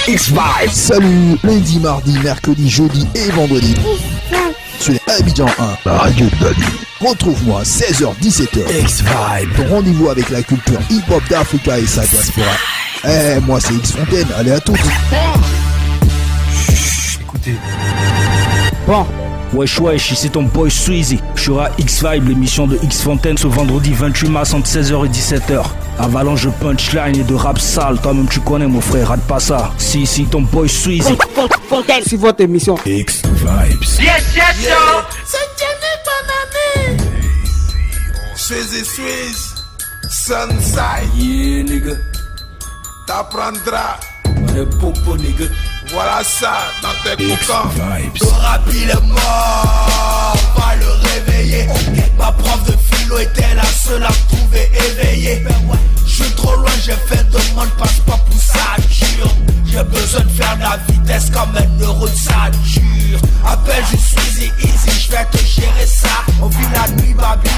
X-Vibe. Salut, lundi, mardi, mercredi, jeudi et vendredi. Sur les Abidjan 1, la radio de Dali. Retrouve-moi 16h-17h. X-Vibe. Ton rendez-vous avec la culture hip-hop d'Africa et sa diaspora. Moi c'est X Fontaine, allez à toutes. Chut, écoutez. Bon. Wesh, ici ton boy Sweezy. Je serai à X-Vibe, l'émission de X Fontaine, ce vendredi 28 mars entre 16h et 17h. Avalanche de punchline et de rap sale. Toi-même tu connais mon frère, rate pas ça. Si, ton boy Sweezy. Fontaine, c'est votre émission. X-Vibes. Yes, yo. C'est Jenny Paname. Swiss, Sunside. Yeah, nigga. T'apprendras. Le popo, nigga. Voilà ça, dans tes cocons. X-Vibes. Le rap il est mort, on va le réveiller. Ma prof de philo était la seule à me trouver éveillé. Je suis trop loin, j'ai fait demande, passe pas pour ça dure. J'ai besoin de faire de la vitesse comme un euro de Saturne. Appelle, je suis easy, je vais te gérer ça. On vit la nuit, ma vie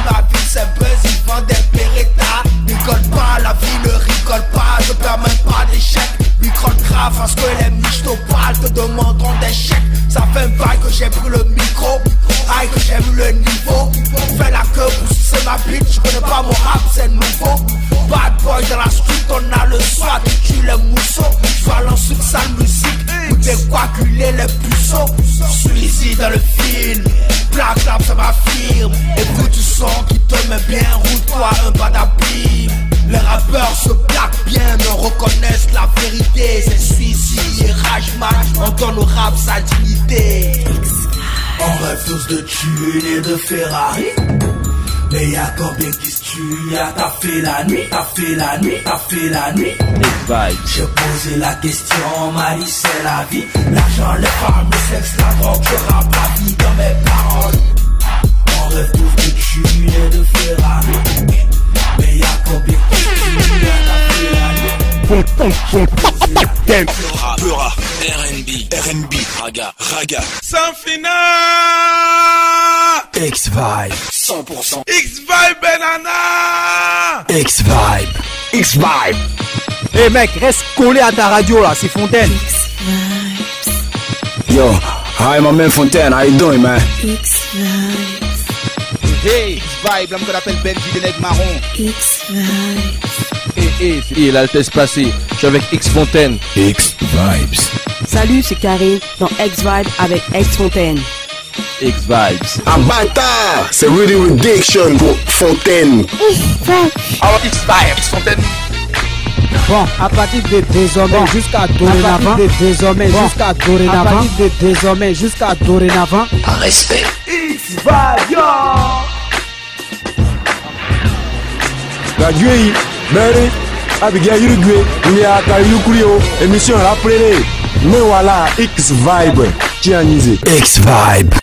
c'est buzz, ils vendent des Beretta. Rigole pas, la vie ne rigole pas, ne permet pas d'échec. Micro grave parce que les michto-pales te demanderont des chèques. Ça fait un bail que j'ai pris le micro, aïe que j'ai vu le niveau. Fais la queue pour sucer ma bite, je connais pas mon rap, c'est nouveau. Bad boy dans la street, on a le soir, tu tues les mousseaux. Je balance une sale musique, pour décoaguler les puceaux. Je suis ici dans le film, Black Lab c'est ma firme. Écoute du son qui te met bien, roule-toi un badabim. Les rappeurs se plaquent bien, me reconnaissent la vérité. C'est suicide et Rajman, on donne au rap sa dignité. On rêve tous de thunes et de Ferrari. Mais y'a combien qui se tue, t'as fait la nuit, t'as fait la nuit, t'as fait la nuit. J'ai posé la question, Marie c'est la vie. L'argent, les femmes, le sexe, la drogue, je rappe la vie dans mes paroles. On rêve tous de thunes et de Ferrari. Mais y'a combien qui se tue, t'as fait la nuit. Pura, R&B, Raga. Sans final. X-Vibe. 100%. X-Vibe Banana. X-Vibe. Eh mec, reste collé à ta radio là, c'est Fontaine. Yo, hi my man Fontaine, how you doing man? Hey, X-Vibe, l'homme qu'on appelle Benji des nègres marrons. Et l'Altesse passée, je suis avec X Fontaine. X-Vibes. Salut, c'est Karine dans X-Vibe avec X Fontaine. X-Vibes. Abata, c'est Really Reddiction pour Fontaine. Alors X-Vibe, X Fontaine. Bon, à partir de désormais jusqu'à dorénavant. Jusqu'à dorénavant. Respect. X-Vibe, yo. Gradué, Mary, Abigail Uruguay, Niaka Yukurio, émission rappelée. Mais voilà, X-Vibe, Tianisé. X-Vibe.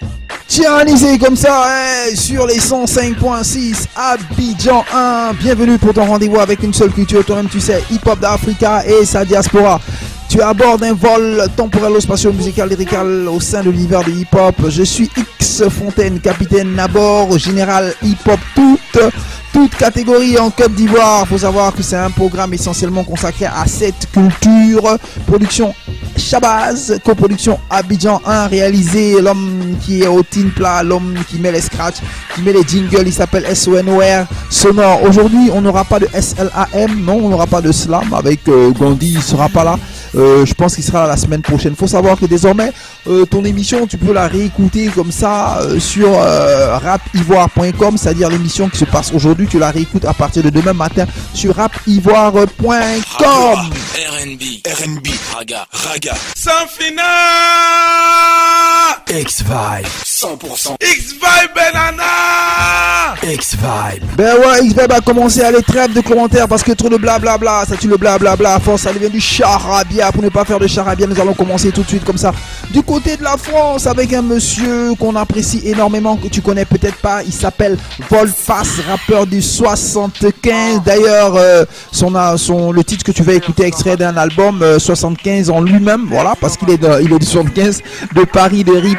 Tyrannisé comme ça, sur les 105.6 Abidjan 1. Bienvenue pour ton rendez-vous avec une seule culture, toi-même tu sais, hip-hop d'Africa et sa diaspora. Tu abordes un vol temporelo-spatio-musical lyrical au sein de l'univers de hip-hop. Je suis X Fontaine, capitaine à bord, général hip-hop, toute catégorie en Côte d'Ivoire. Faut savoir que c'est un programme essentiellement consacré à cette culture. Production Shabazz, coproduction Abidjan 1, réalisé l'homme qui est au tin plat, l'homme qui met les scratchs, qui met les jingles, il s'appelle SONOR Sonore. Aujourd'hui, on n'aura pas de SLAM, non, on n'aura pas de slam avec Gandhi, il sera pas là. Je pense qu'il sera là la semaine prochaine. Faut savoir que désormais, ton émission, tu peux la réécouter comme ça sur rapivoire.com, c'est-à-dire l'émission qui se passe aujourd'hui, tu la réécoutes à partir de demain matin sur rapivoire.com. R&B, Raga. Sans final. X-Vibe. 100%. X-Vibe Banana. X-Vibe. Ben ouais, X-Vibe a commencé à aller trêve de commentaires parce que trop de blablabla, ça tue le blablabla. À force, ça devient du charabia. Pour ne pas faire de charabia, nous allons commencer tout de suite comme ça. Du côté de la France, avec un monsieur qu'on apprécie énormément, que tu connais peut-être pas. Il s'appelle Volface, rappeur du 75. D'ailleurs, le titre que tu vas écouter est extrait d'un album 75 en lui-même. Voilà, parce qu'il est du 75 de Paris, de Ripa.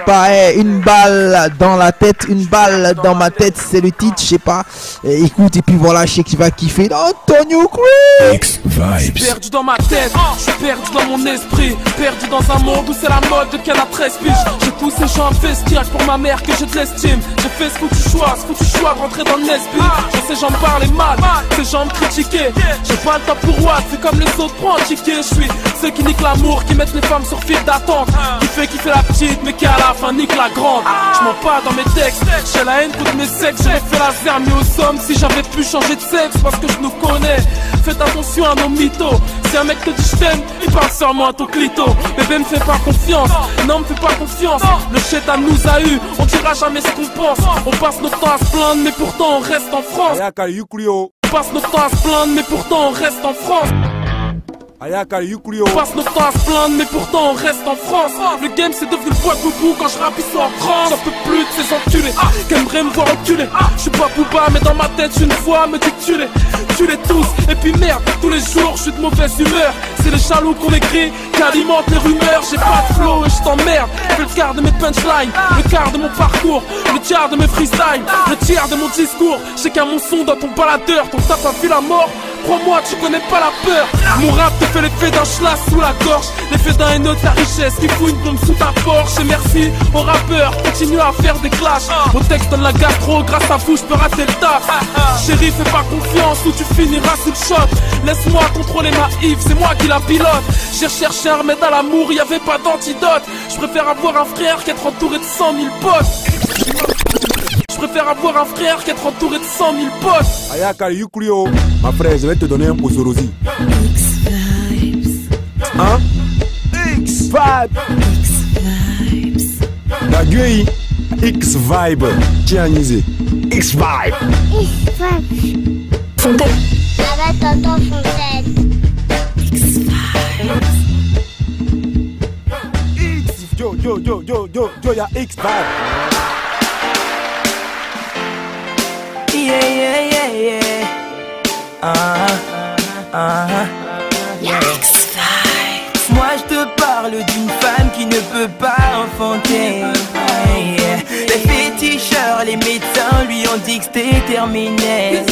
Une balle dans la tête, une balle dans ma tête, c'est le titre, je sais pas. Écoute, et puis voilà, je sais que tu vas kiffer. Antonio Cruz. X-Vibes. Perdu dans ma tête, je suis perdu dans mon esprit. perdu dans un monde où c'est la mode de canne à 13 piges. J'ai tous ces gens investis pour ma mère que j'ai de l'estime. J'ai fait ce foutu choix de rentrer dans le Nesby. Je sais j'en parlais mal, ces gens me critiquaient. J'ai pas le temps pour what, c'est comme les autres prends un ticket. Je suis ceux qui niquent l'amour, qui mettent les femmes sur fil d'attente. Qui fait la petite mais qui à la fin nique la grande. Je mens pas dans mes textes, j'ai la haine contre mes sexes. J'aurais fait la zerme mais aux hommes si j'avais pu changer de sexe. Parce que je nous connais, faites attention à nos mythos. Si un mec te dit je t'aime, il parle sûrement à ton clito. Bébé me fais pas confiance, non me fais pas confiance. Le chétan nous a eu, on dira jamais ce qu'on pense. On passe notre temps à se plaindre mais pourtant on reste en France. On passe notre temps à se plaindre mais pourtant on reste en France. On passe notre temps à se plaindre mais pourtant on reste en France. Le game c'est devenu le bois boubou quand je rappe ils sont en France. J'en peux plus de ces enculés qui aimeraient me voir enculé. Je suis pas Booba mais dans ma tête une fois me dit que tu les tous. Et puis merde, tous les jours je suis de mauvaise humeur. C'est les jaloux qu'on écrit qui alimentent les rumeurs. J'ai pas de flow et je t'emmerde. Je le quart de mes punchlines, le quart de mon parcours, le tiers de mes freestyles, le tiers de mon discours. J'ai qu'un mon son dans ton baladeur. Ton t'as pas vu la mort, crois-moi tu connais pas la peur. Mon rap te fait l'effet d'un schlass sous la gorge, l'effet d'un haineux de la richesse qui fout une bombe sous ta Porsche. Et merci aux rappeurs, continue à faire des clashs. Au texte donne la gastro, grâce à vous je peux rater le taf. Chérie fais pas confiance ou tu finiras sous le choc. Laisse-moi contrôler ma Yves, c'est moi qui la pilote. J'ai recherché un remède à l'amour, y'avait pas d'antidote. Je préfère avoir un frère qu'être entouré de 100 000 potes. Je préfère avoir un frère qu'être entouré de 100 000 potes. Ayaka Yukrio, ma frère, je vais te donner un posorosi. Hein? X-Vibe. Daguei, X-Vibe. Tianisé. X-Vibe. Fontaine. Avec tonton Fontaine. X-Vibe. Yo, y'a X-Vibe. Yeah. Moi je te parle d'une femme qui ne peut pas enfanter. Les féticheurs, les médecins lui ont dit que c'était terminé.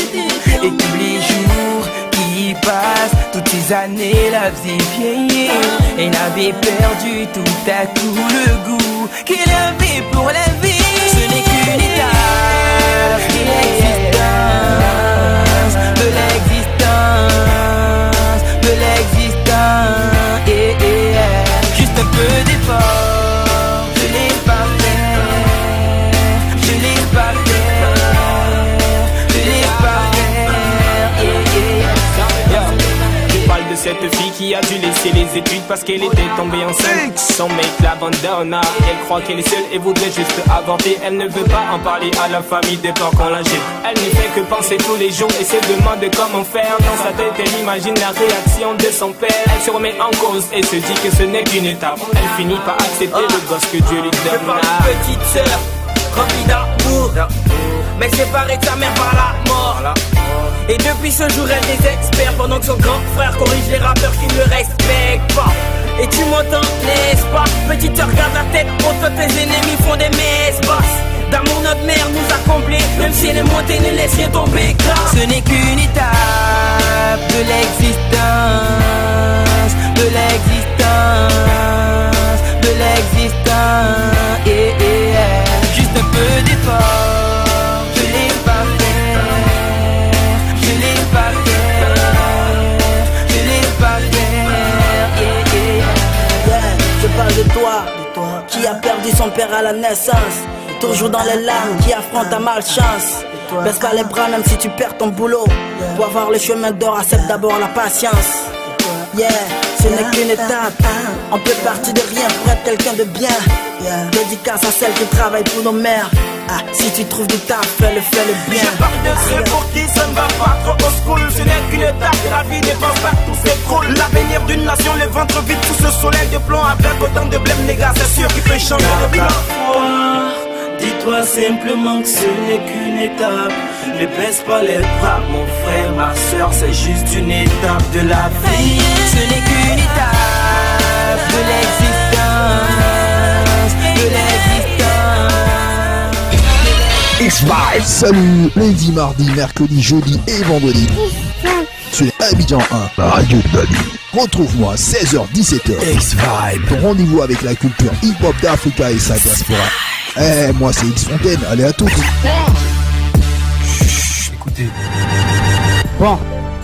Et tous les jours qui passent, toutes ces années la faisaient vieillir. Et n'avait perdu tout à coup le goût qu'il avait pour la vie. Ce n'est qu'une étape de l'existence. Juste un peu d'effort, je l'ai pas fait. Je parle de cette fille qui a dû laisser les études parce qu'elle était tombée enceinte. Son mec l'abandonne, elle croit qu'elle est seule et voudrait juste avorter. Elle ne veut pas en parler à la famille des plans qu'on la jette. Elle ne fait que penser tous les jours et se demande comment faire. Dans sa tête elle imagine la réaction de son père. Elle se remet en cause et se dit que ce n'est qu'une étape. Elle finit par accepter le gosse que Dieu lui donne. Je parle d'une petite sœur remplie d'amour, mais séparée de sa mère par la mort. Et depuis ce jour elle désespère pendant que son grand frère corrige les rappeurs qui ne le respectent pas. Et tu m'entends, n'est-ce pas? Petite sœur, garde la tête haute quand tes ennemis font des messes basses. D'amour notre mère nous a comblés, même si elle est montée ne laisse rien tomber car ce n'est qu'une étape de l'existence. Juste un peu d'effort, je l'ai pas fait. Je parle de toi, qui a perdu son père à la naissance. Toujours dans les larmes, qui affronte ta malchance. Baisse pas les bras même si tu perds ton boulot. Pour avoir le chemin d'or, accepte d'abord la patience. Yeah, ce n'est qu'une étape. On peut partir de rien pour être quelqu'un de bien. Dédicace à celles qui travaillent pour nos mères. Si tu trouves du taf, fais-le bien. Je parle de ceux pour qui ça ne va pas trop au school. Ce n'est qu'une étape, la vie dépense pas, tout s'écroule. L'avenir d'une nation, le ventre vide sous ce soleil de plomb. Avec autant de blême, les gars, c'est sûr qu'il peut changer le bilan. Dis-toi simplement que ce n'est qu'une étape. Ne baisse pas les bras, mon frère, ma soeur, c'est juste une étape de la vie. Ce n'est qu'une étape de l'existence. X-Vibe. Salut, lundi, mardi, mercredi, jeudi et vendredi. Sur Abidjan 1, la radio de Dali. Retrouve-moi 16h-17h. X-Vibe. Ton rendez-vous avec la culture hip-hop d'Africa et sa diaspora. Moi c'est X Fontaine, allez à toutes. Écoutez. Bon.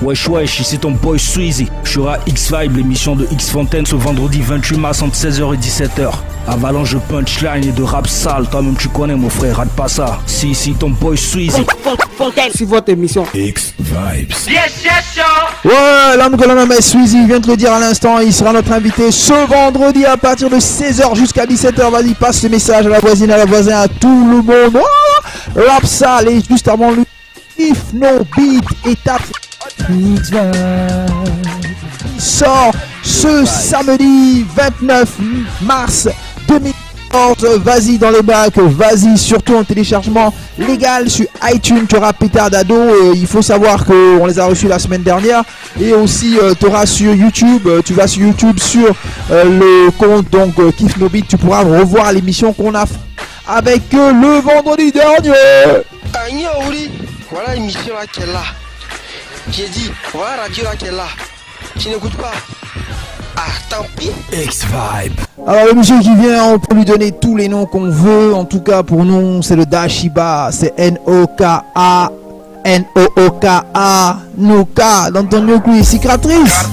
Wesh, ici ton boy Sweezy. Je serai à X-Vibe, l'émission de X Fontaine ce vendredi 28 mars entre 16h et 17h. Avalanche de punchline et de rap sale, toi-même tu connais mon frère, rate pas ça. Si, ton boy Sweezy. C'est votre émission X-Vibes. Yes, Ouais, l'homme que l'on nomme Sweezy vient de le dire à l'instant, il sera notre invité ce vendredi à partir de 16h jusqu'à 17h. Vas-y, passe le message à la voisine, à la voisin, à tout le monde. Rap sale et juste avant lui, If No Beat et tape. Sort ce samedi 29 mars 2014. Vas-y dans les bacs, vas-y surtout en téléchargement légal sur iTunes. Tu auras Pétard d'Ado. Il faut savoir qu'on les a reçus la semaine dernière. Et aussi tu auras sur YouTube. Tu vas sur YouTube sur le compte donc Kiff No Beat. Tu pourras revoir l'émission qu'on a fait avec le vendredi dernier. Voilà l'émission là qui est là. J'ai dit, voilà la radio là qui est là. Tu n'écoutes pas. Ah, tant pis. X-Vibe. Alors le monsieur qui vient, on peut lui donner tous les noms qu'on veut. En tout cas pour nous, c'est le Dashiba. C'est N-O-K-A. N-O-O-K-A. Noka. Dans ton nucléo cicatrice.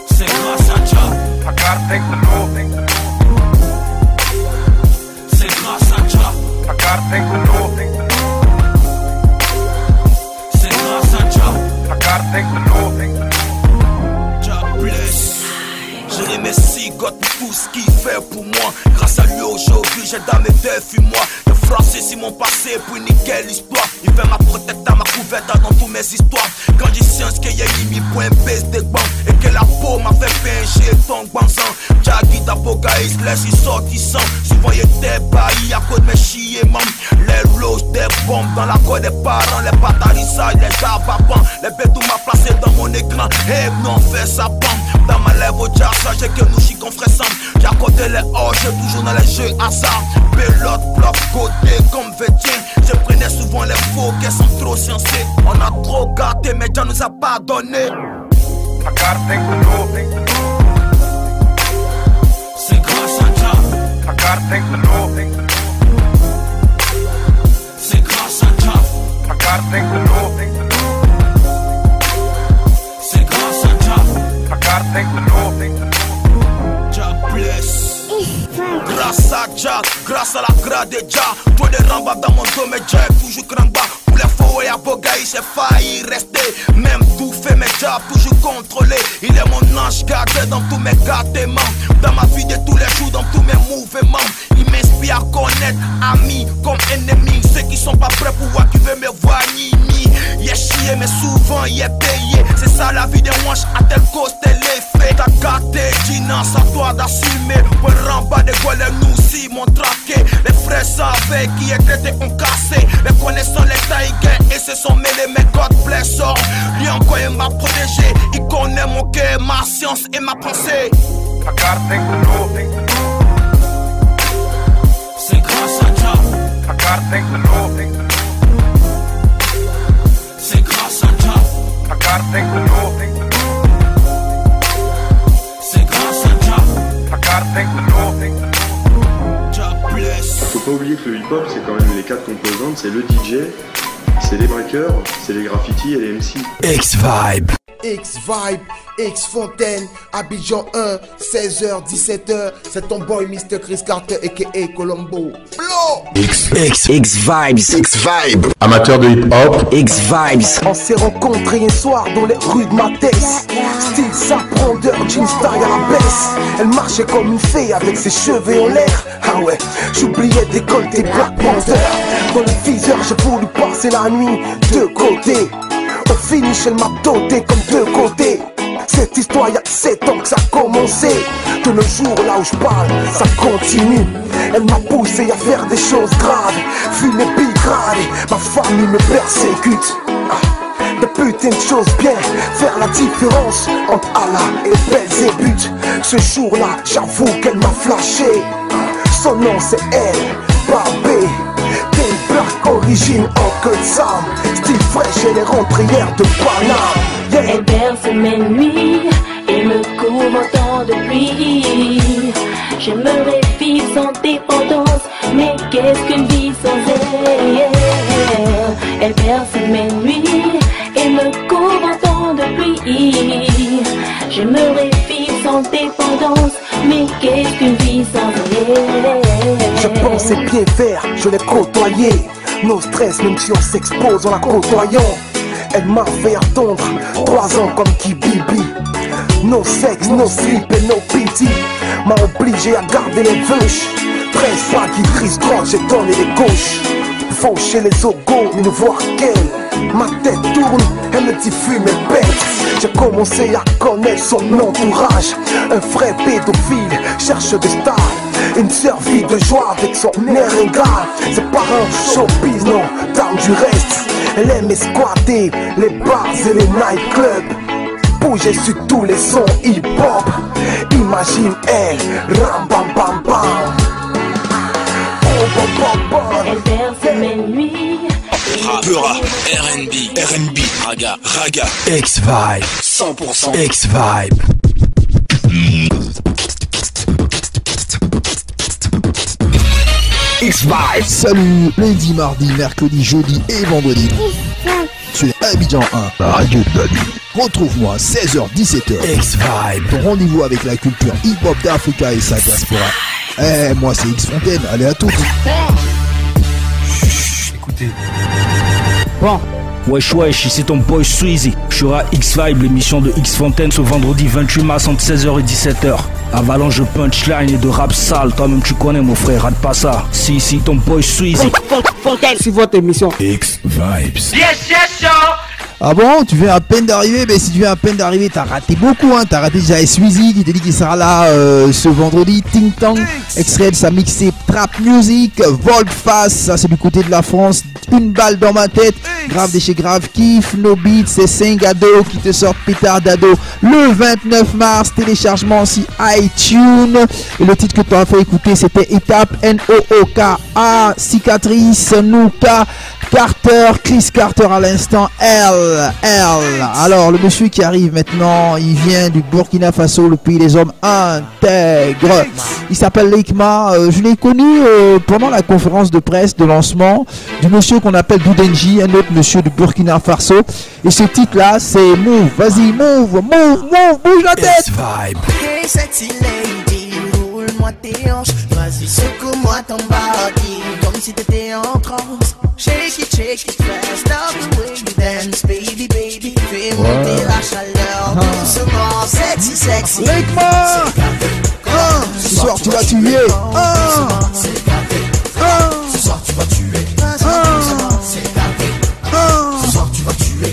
C'est grâce à Jah. C'est grâce à Jah. Jah bless. Je remercie God pour tout ce qu'il fait pour moi. Grâce à lui aujourd'hui j'ai dans mes défis moi. Le français si mon passé pour niquer l'histoire. Il fait ma protecteur, ma couverture dans toutes mes histoires. Quand j'ai science qu'il y a mis point baisse des bancs. Et que la peau m'a fait pincher ton banzan. Jah guide à Bogaïs, laisse il sortissant. Souvent il était bailli à cause de mes chiés mam. Les loges des bombes dans la cour des parents. Les batarissages, les jababans. Les bêtes m'a placé dans mon écran. Et non fait sa bombe. Dans ma lèvre au jazz, j'ai que nous chic on ferait ensemble. J'ai à côté les orges, toujours dans les jeux hasard. Pelote, bloc, côté comme vétien. Je prenais souvent les faux qui sont trop sciencés. On a trop gâté mais Jah nous a pas donné. C'est grâce à Jah. C'est grâce à Jah. C'est grâce à Jah. Jah bless. Grâce à Jah, grâce à la grâce de Jah. Toi des rambas dans mon dos, mais Jah toujours grand bas. Pour les faux et à Bogaï, j'ai failli rester. Même tout fait, mais Jah toujours contrôlé. Il est mon ange gardé dans tous mes gâtements. Dans ma vie de tous les jours, dans tous mes mouvements. Il m'inspire à connaître amis comme ennemis. Ceux qui sont pas prêts pour voir qui veut me voir ni. Il est chié, mais souvent il est payé. C'est ça la vie des manches, à tel cause tel effet. T'as gâté, Gina, c'est à toi d'assumer. Pour ramba de quoi les nous si m'ont traqué. Les frères savaient qui étaient ont cassé. Les connaissants, les taïgués et se sont mêlés. Mais God bless all. Lui encore il m'a protégé. Il connaît mon cœur, ma science et ma pensée. C'est grâce à Jah. C'est grâce à Jah. C'est grâce à Jah. Jah bless. Faut pas oublier que le hip-hop, c'est quand même les 4 composantes. C'est le DJ, c'est les breakers, c'est les graffitis et les MC. X-Vibe. X-Vibe, X Fontaine, Abidjan 1, 16h, 17h. C'est ton boy Mr. Chris Carter aka Colombo. X-Vibes. X-Vibe. Amateur de hip-hop. X-Vibes. On s'est rencontrés un soir dans les rues de Mathès. Style saprondeur, jean style à la baisse. Elle marchait comme une fée avec ses cheveux en l'air. Ah ouais, j'oubliais décolleté Black Panther. Dans le viseur, j'ai voulu passer la nuit de côté. Au finish, elle m'a doté comme deux côtés. Cette histoire, y'a 7 ans que ça a commencé. De nos jours, là où je parle, ça continue. Elle m'a poussé à faire des choses graves. Fumer bigrade, ma famille me persécute. Des putains de choses bien, faire la différence entre Allah et Belzébuth. Ce jour-là, j'avoue qu'elle m'a flashé. Son nom c'est elle, Barbé. T'es une origine Uncle Sam. Style fraîche et les rentrières de Paname. Yeah. Elle berce mes nuits et me couvre en temps de pluie. J'aimerais vivre sans dépendance, mais qu'est-ce qu'une vie sans elle? Elle berce mes nuits et me couvre en temps de pluie. J'aimerais vivre sans dépendance, mais qu'est-ce qu'une vie sans elle? Je pensais bien faire, je l'ai côtoyé. Nos stress, même si on s'expose en la côtoyant. Elle m'a fait attendre 3 ans comme Kibibi. No sexe, no sleep et no pity. M'a obligé à garder les veuches. 13 fois qui crise droite, j'ai donné les gauches. Faucher les ogos, mais ne voir qu'elle. Ma tête tourne, elle me dit fume et bête. J'ai commencé à connaître son entourage. Un vrai pédophile, cherche des stars. Une sœur vit de joie avec son air ingrat. C'est pas un showbiz, non, dame du reste. Elle aime squatter les bars et les nightclubs. Bouger sur tous les sons hip-hop. Imagine elle, ram bam bam bam. Elle berce mes nuits. Rappera, R&B, raga, X-Vibe, 100% X-Vibe. X-Vibe. Salut, lundi, mardi, mercredi, jeudi et vendredi. Sur Abidjan 1, la radio de Dali. Retrouve-moi 16h-17h. X-Vibe. Ton rendez-vous avec la culture hip-hop d'Africa et sa diaspora. Moi c'est X-Fontaine, allez à toutes. Écoutez. Bon. Wesh, ici ton boy Sweezy. Je serai à X-Vibe, l'émission de X-Fontaine ce vendredi 28 mars entre 16h et 17h. Avalanche de punchline et de rap sale, toi-même tu connais mon frère, rate pas ça. Si, ton boy Sweezy. Fontaine, c'est votre émission. X-Vibes. Yes, Ah bon, tu viens à peine d'arriver, mais si tu viens à peine d'arriver, t'as raté beaucoup, hein. T'as raté déjà Sweezy qui te dit qu'il sera là ce vendredi. Ting Tang, extrait de sa mixtape Trap Music, Volte-Face, ça c'est du côté de la France. Une balle dans ma tête, grave de chez Grave Kiff, No Beats, c'est Singado qui te sort Pétard d'ado le 29 mars. Téléchargement aussi iTunes. Et le titre que tu as fait écouter c'était Étape, N-O-O-K-A, Cicatrice, Nouka, Carter, Chris Carter à l'instant, L. Alors le monsieur qui arrive maintenant, il vient du Burkina Faso, le pays des hommes intègres. Il s'appelle Lekma. Je l'ai connu pendant la conférence de presse de lancement du monsieur qu'on appelle Doudenji, un autre monsieur du Burkina Faso. Et ce titre là c'est Move. Vas-y, move, bouge la tête. Hey sexy lady, roule-moi tes hanches. Vas-y, secoue-moi ton body, comme si t'étais en transe. Shake it fast, love the way you dance, baby. Fais monter la chaleur, doucement, sexy. Lekma, ce soir tu vas tuer. Ce soir tu vas tuer.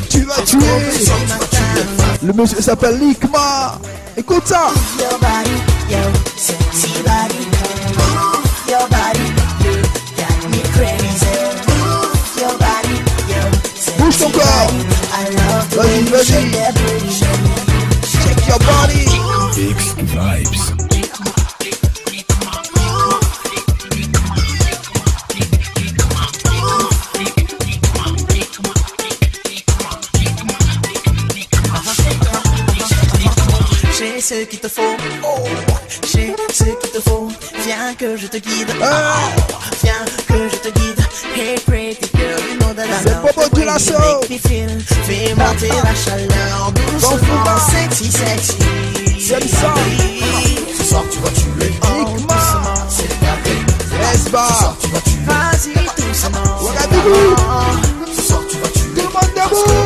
Tu vas tuer. Le monsieur s'appelle Lekma. Écoute ça. Your body, yo, sexy body. Move your body, you got me crazy. Move your body, yo, bouge ton corps. Vas-y. Check your body. X-Vibes. J'ai ce qu'il te faut, j'ai ce qu'il te faut. Viens que je te guide, viens que je te guide. Hey pretty girl, you know that I love the way you make me feel. Fais monter la chaleur, doucement, sexy. J'aime ça. Ce soir tu vas tuer, doucement, c'est parfait. Ce soir tu vas tuer, vas-y doucement. Ce soir tu vas tuer, demande debout.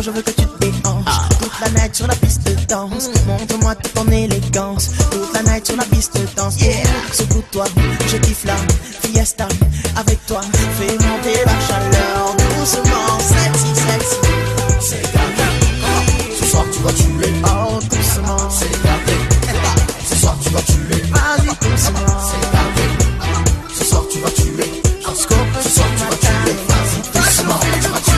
je veux que tu te déhanches. Toute la night sur la piste de danse. Montre-moi toute ton élégance. Toute la night sur la piste de danse. Yeah, secoue-toi, je kiffe la fiesta. Avec toi, fais monter la chaleur. Doucement, sexy, sexy. C'est gardé. Ce soir tu vas tuer. Oh, doucement. C'est gardé. Ce soir tu vas tuer. Vas-y, doucement. C'est gardé. Ce soir tu vas tuer. Ce soir tu vas tuer. Vas-y, doucement. Tu vas tuer.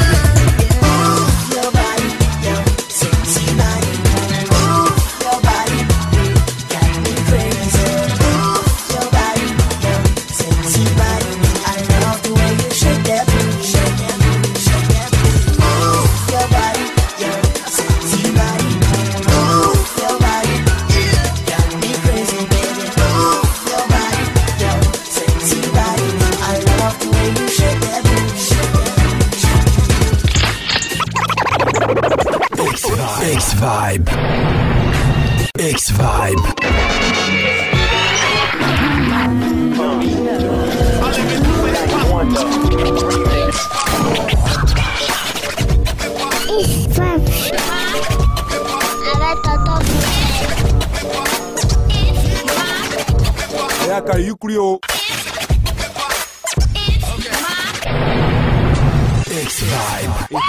X-Vibe. X-Vibe.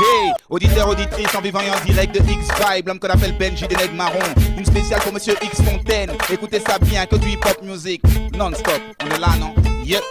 Hey, auditeurs, auditrices en vivant et en direct de X-Vibe, l'homme qu'on appelle Benji des Nègres Marron. Une spéciale pour Monsieur X Fontaine. Écoutez ça bien, que du hip-hop music non-stop. On est là, non? Yep.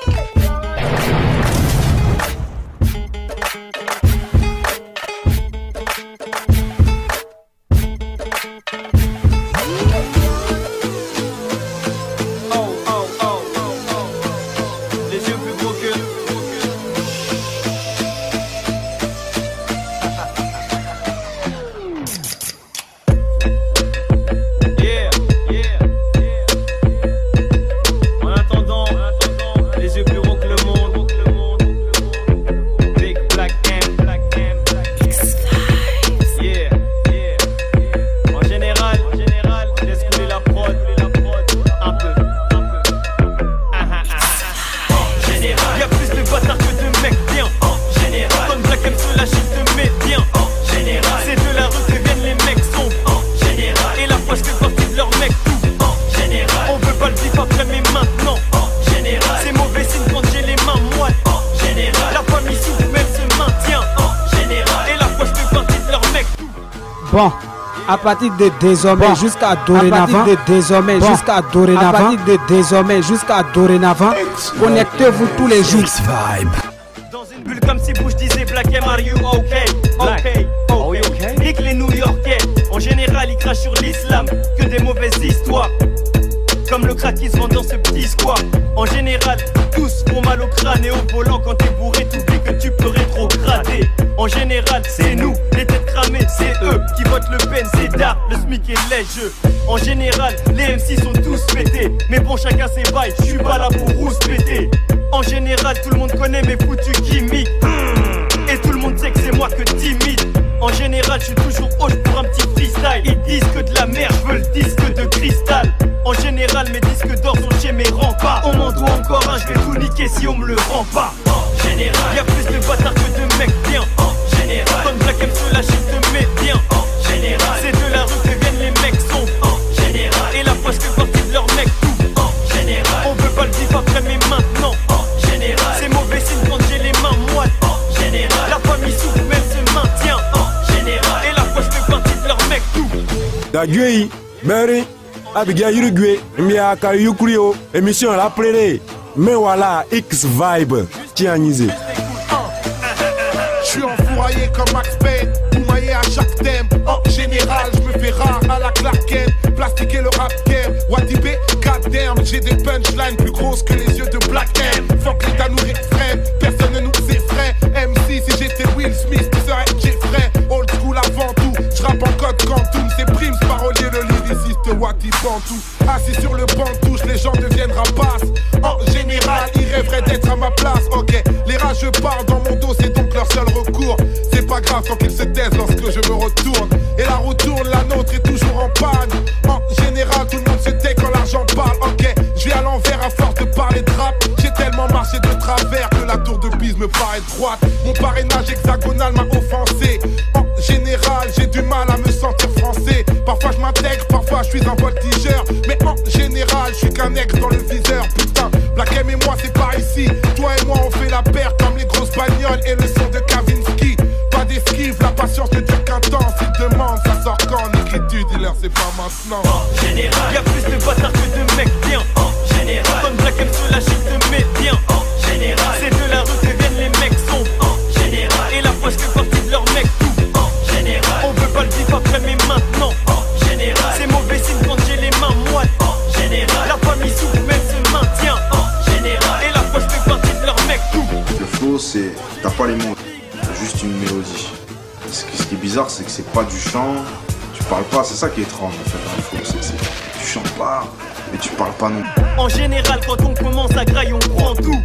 Bon, à partir de désormais jusqu'à dorénavant, jusqu'à dorénavant, connectez-vous tous les jours. Dans une bulle comme si Bush disait Black M, are you okay? Okay. Nique les New-Yorkais, en général ils crachent sur l'islam, que des mauvaises histoires. Comme le crack qui se vend dans ce petit square. En général, tous font mal au crâne et au volant. Quand t'es bourré, t'oublies que tu peux rétrograder. En général, c'est nous, les têtes cramées, c'est eux qui votent le pen, c'est d'art, le SMIC et les jeux. En général, les MC sont tous pétés. Mais bon, chacun ses bails, je suis pas là pour rouspéter. En général, tout le monde connaît mes foutus gimmicks. Et tout le monde sait que c'est moi que timide. En général, je suis toujours haut pour un petit freestyle. Ils disent que de la merde, je veux le disque de cristal. En général, mes disques d'or sont chez mes remparts. On m'en doit encore un, je vais tout niquer si on me le rend pas. En général, y'a plus de bâtards que de mecs bien. En général, comme Black M se lâche, il te met bien. En général, c'est de la rue que viennent les mecs sombres. En général, et la poche fait partie de leur mec tout. En général, on veut pas le vivre après mais maintenant. En général, c'est mauvais signe quand j'ai les mains moites. En général, la famille souffre mais elle se maintient. En général, et la poche fait partie de leur mec tout. Daguei, Mary. Abigail Uruguay, Miaka Yukurio, émission la plélé. Mais voilà, X-Vibe, tianisé. Je suis enfouraillé comme Max Payne, oumaillé à chaque thème. En général, je me fais rare à la Clark Kent. Plastiquer le rap game, Wadibé, goddamn. J'ai des punchlines plus grosses que les yeux de Black M. Fuck l'État nous réfrène, personne ne nous effraie. MC, si j'étais Will Smith, tu serais Jeffrey. Old school avant tout, je rappe en code quantum. C'est Prims, parolier, le lyriciste Wati Bantou. Assis sur le banc de touche, les gens deviennent rapaces. En général, ils rêveraient d'être à ma place. Ok, les rageux parlent dans mon dos, c'est donc leur seul recours. C'est pas grave tant qu'ils se taisent lorsque je me retourne. Et la roue tourne, la nôtre est toujours en panne. En général, tout le monde se tait quand l'argent parle. Ok, je vais à l'envers à force de parler de rap. J'ai tellement marché de travers que la tour de Pise me paraît droite. Mon parrainage hexagonal m'a offensé. En général, m'intègre, parfois je suis un voltigeur. Mais en général, je suis qu'un ex dans le viseur. Putain, Black M et moi c'est pas ici. Toi et moi on fait la paire comme les grosses bagnoles et le son de Kavinsky. Pas d'esquive, la patience ne dure qu'un temps. S'ils demandent, ça sort quand l'écriture, dis-leur c'est pas maintenant. En général, y'a plus de bâtards que de mecs bien. En général, comme Black M sur la chute te met bien. En général, c'est de la rue que viennent les mecs sombres. En général, et la poche fait partie de leur mec tout. En général, on veut pas le vivre après mais maintenant. En général, c'est mauvais signe quand j'ai les mains moites. En général, la famille souffre même se maintient. En général, et la poche fait partie de leur mec tout. Le flow, c'est. T'as pas les mots, t'as juste une mélodie. Ce qui est bizarre, c'est que c'est pas du chant, tu parles pas, c'est ça qui est étrange en fait dans le flow. Tu chantes pas, mais tu parles pas non. En général, quand on commence à grailler, on prend tout.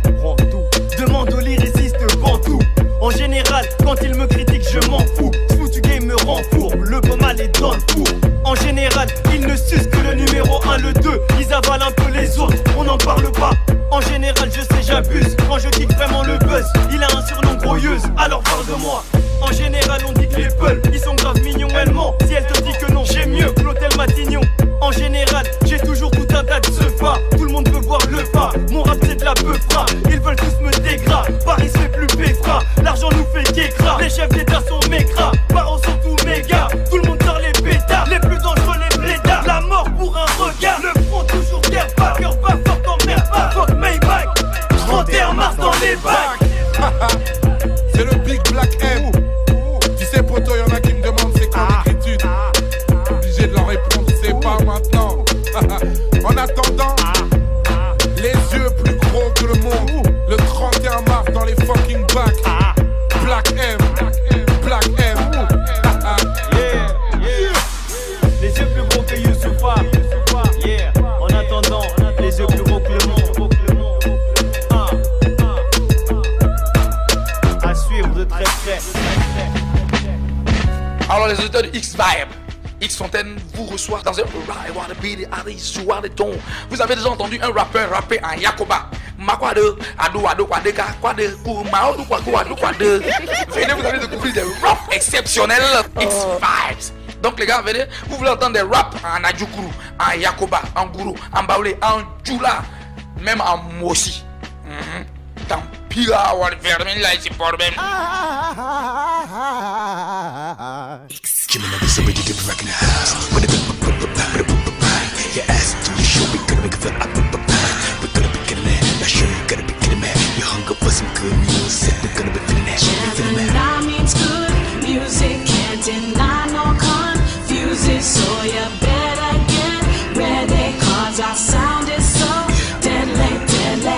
Demande aux lyricistes, vend tout. En général, quand ils me critiquent, je m'en fous. Foutu game me rend fourbe, le pas mal est dans le four. En général, ils ne sucent que le numéro 1, le 2. Ils avalent un peu les autres, on n'en parle pas. En général, je sais, j'abuse. Quand je kick vraiment le buzz, il a un surnom groyeuse, alors parle de moi. En général, on dit que les peuls, ils sont grave mignons, elle ment. Si elle te dit que non, j'ai mieux que l'hôtel Matignon. En général, j'ai toujours tout un tas de ce pas. Tout le monde veut voir le pas. Mon rap c'est de la peufra. Ils veulent tous me dégra. Paris se fait plus péfra. L'argent nous fait qu'écra. Les chefs d'état sont mécras. Parents sont tous méga. Tout le monde sort les pétards. Les plus dangereux, les blédards. La mort pour un regard. Le front toujours terre pas. Cœur pas fort en mer pas. Fuck Maybach. 31 mars dans les bacs. C'est le Big Black M. Tu sais poto, y'en a qui me demandent c'est quoi l'écriture. Obligé de leur répondre c'est pas maintenant. En attendant, les yeux plus gros que le monde. Le 31 mars dans les fucking bacs. Black M, Black M. Les yeux plus gros que Youssoufa. Yeah. En attendant, les yeux plus gros que le monde. À suivre de très près. Alors les auditeurs de X-Vibe, X-Fontaine vous reçoit dans un ton. Vous avez déjà entendu un rappeur rapper en Yakoba. Venez, vous allez découvrir des rap exceptionnels X-Vibes. Donc les gars, venez, vous voulez entendre des rap en Adjoukuru, en Yakoba, en Gourou, en Baoulé, en Djoula, même en Mossi. Tant pis là, on va faire là, c'est problème. Jimmy never so ready to be recognized. When your ass to your show, we gonna make it feel up. We're gonna be killing it. Not sure you're gonna be killing it. You hung up for some good music. We're gonna be feeling that. Gemini means good music, can't deny nor confuse it. So you better get ready, cause our sound is so deadly, deadly.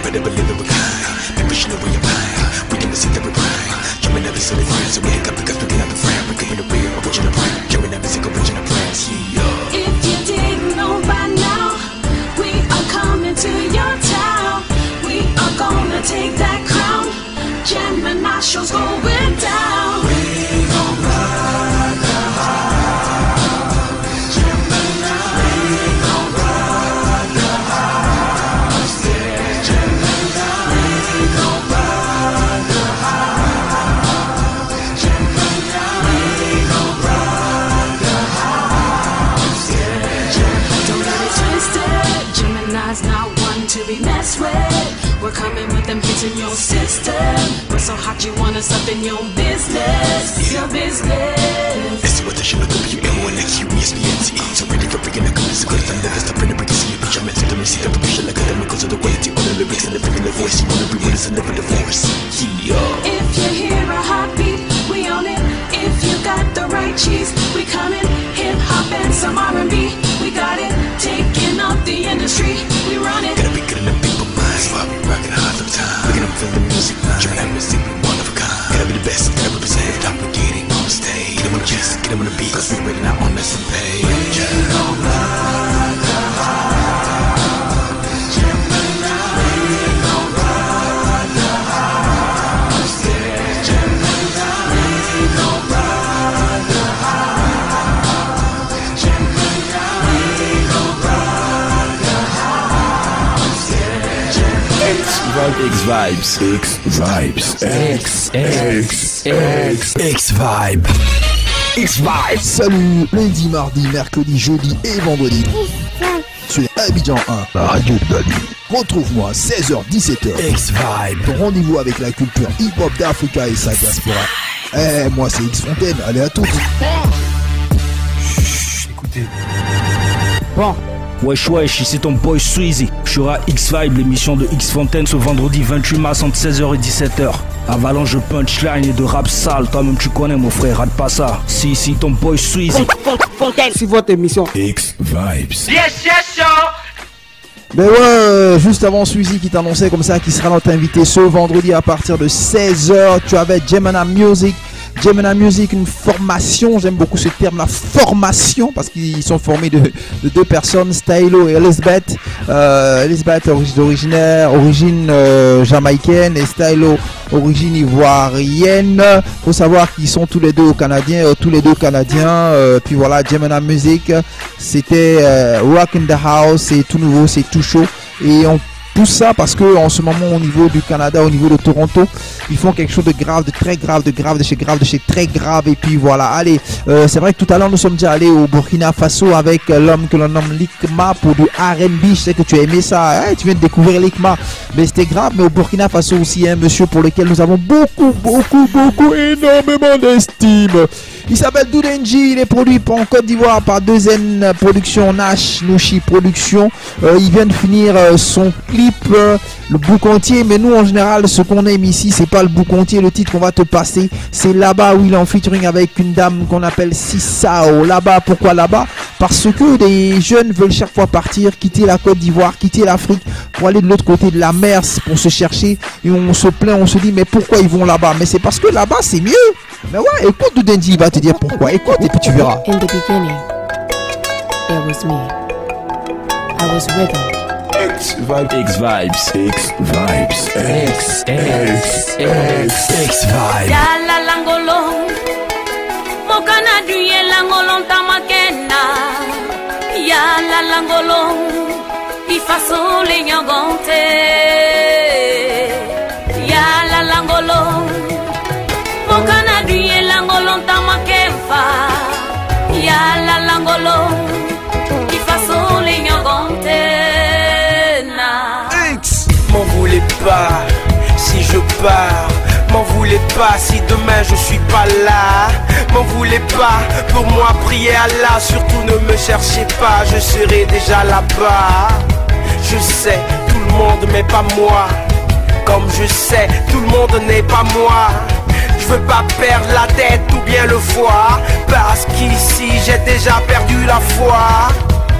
Better believe it, we're kind. People should know where you're buying. We can see that we're buying. Jimmy never said it friends, so we ain't got because we can have a friend. We can be the real original brand. Jimmy never said original brands. If you didn't know by now, we are coming to your town. We are gonna take that crown. Gemini show's going down. We gon' rock the house. Gemini, we gon' rock the house. Yeah. Gemini, we gon' rock the house. Gemini, we gon' rock the house. Yeah. Don't get it twisted. Gemini's not one to be messed with. We're coming with them hits in your system. We're so hot you want us up in your business. Your business. It's what I should look up you L1X UESPNT. So ready for breaking the good. So good if I never stop in the break. See you bitch, I'm into the receipt of the push like them because of the quality on the lyrics and the freaking the voice. You wanna be with us and never divorce. Yeah. If you hear a heartbeat, we own it. If you got the right cheese, we coming. Hip hop and some R&B, we got it. Taking up the industry, we run it. Gotta be good in the people minds. While we rockin' hard all the time. Look at them feel the music line. Gemini music, we one of a kind. Gotta be the best, gotta represent. If not, we're getting on the stage. Get them on the chest, get them on the beat. Cause we really not on the same page. We gon' rock the house. Gemini, we gon' rock the house. Yeah. Gemini, we gon' rock the house. Gemini, we gon' rock the house. Yeah. X-Vibes. X-Vibes. X-Vibe. X-Vibes. Salut, lundi, mardi, mercredi, jeudi et vendredi. Sur Abidjan 1, la radio de Dali. Retrouve-moi 16h-17h. X-Vibe. Ton rendez-vous avec la culture hip-hop d'Africa et sa diaspora. Moi c'est X Fontaine, allez à toutes. Chut, écoutez. Bon. Wesh, ici ton boy Sweezy. Je serai à X-Vibe, l'émission de X Fontaine ce vendredi 28 mars entre 16h et 17h. Avalanche de punchline et de rap sale, toi-même tu connais mon frère, rate pas ça. Si, ton boy Sweezy. Fontaine. C'est votre émission. X-Vibes. Yes, Ben ouais, juste avant Sweezy qui t'annonçait comme ça, qui sera notre invité ce vendredi à partir de 16h. Tu avais Gemini Music. Gemini Music, une formation, j'aime beaucoup ce terme, la formation, parce qu'ils sont formés de deux personnes, Stylo et Elizabeth. Elizabeth origine jamaïcaine et Stylo origine ivoirienne. Faut savoir qu'ils sont tous les deux canadiens. Puis voilà, Gemini Music, c'était Rock in the House, c'est tout nouveau, c'est tout chaud. Et on tout ça parce que en ce moment au niveau du Canada, au niveau de Toronto, ils font quelque chose de grave, de très grave, de chez très grave. Et puis voilà, allez, c'est vrai que tout à l'heure nous sommes déjà allés au Burkina Faso avec l'homme que l'on nomme Likma pour du R&B. Je sais que tu as aimé ça, tu viens de découvrir Likma, mais c'était grave. Mais au Burkina Faso aussi, un monsieur pour lequel nous avons beaucoup, énormément d'estime. Il s'appelle Doudenji, il est produit en Côte d'Ivoire par 2N Production, Nash Nushi Production. Il vient de finir son clip, le bouc entier, mais nous en général ce qu'on aime ici c'est pas le bouc entier. Le titre qu'on va te passer c'est Là-bas, où il est en featuring avec une dame qu'on appelle Sissao. Là-bas, pourquoi là-bas? Parce que des jeunes veulent chaque fois partir, quitter la Côte d'Ivoire, quitter l'Afrique pour aller de l'autre côté de la mer pour se chercher, et on se plaint, on se dit mais pourquoi ils vont là-bas? Mais c'est parce que là-bas c'est mieux. Mais ouais, écoute Doudenji, il va te dire pourquoi. Écoute et puis tu verras. In the beginning, it was me. I was rhythm. X-Vibes. X-Vibes. Yala langolo, mokana duye langolo tamakena. Yala langolo, ifaso le nyagante. Yala langolo, mokana duye langolo tamakefa. Yala langolo, ifaso le nyagante. M'en voulez pas si je pars, m'en voulez pas si demain je suis pas là. M'en voulez pas pour moi, priez Allah. Surtout ne me cherchez pas, je serai déjà là-bas. Je sais, tout le monde mais pas moi. Comme je sais, tout le monde n'est pas moi. Je veux pas perdre la tête ou bien le foie, parce qu'ici j'ai déjà perdu la foi.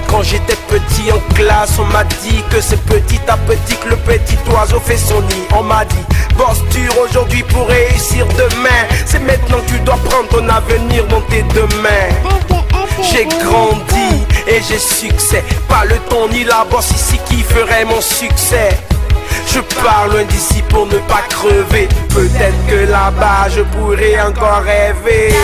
Quand j'étais petit en classe, on m'a dit que c'est petit à petit que le petit oiseau fait son nid. On m'a dit, bosse dur aujourd'hui pour réussir demain. C'est maintenant que tu dois prendre ton avenir dans tes deux mains. J'ai grandi et j'ai succès. Pas le ton ni la bosse ici qui ferait mon succès. Je pars loin d'ici pour ne pas crever. Peut-être que là-bas je pourrais encore rêver.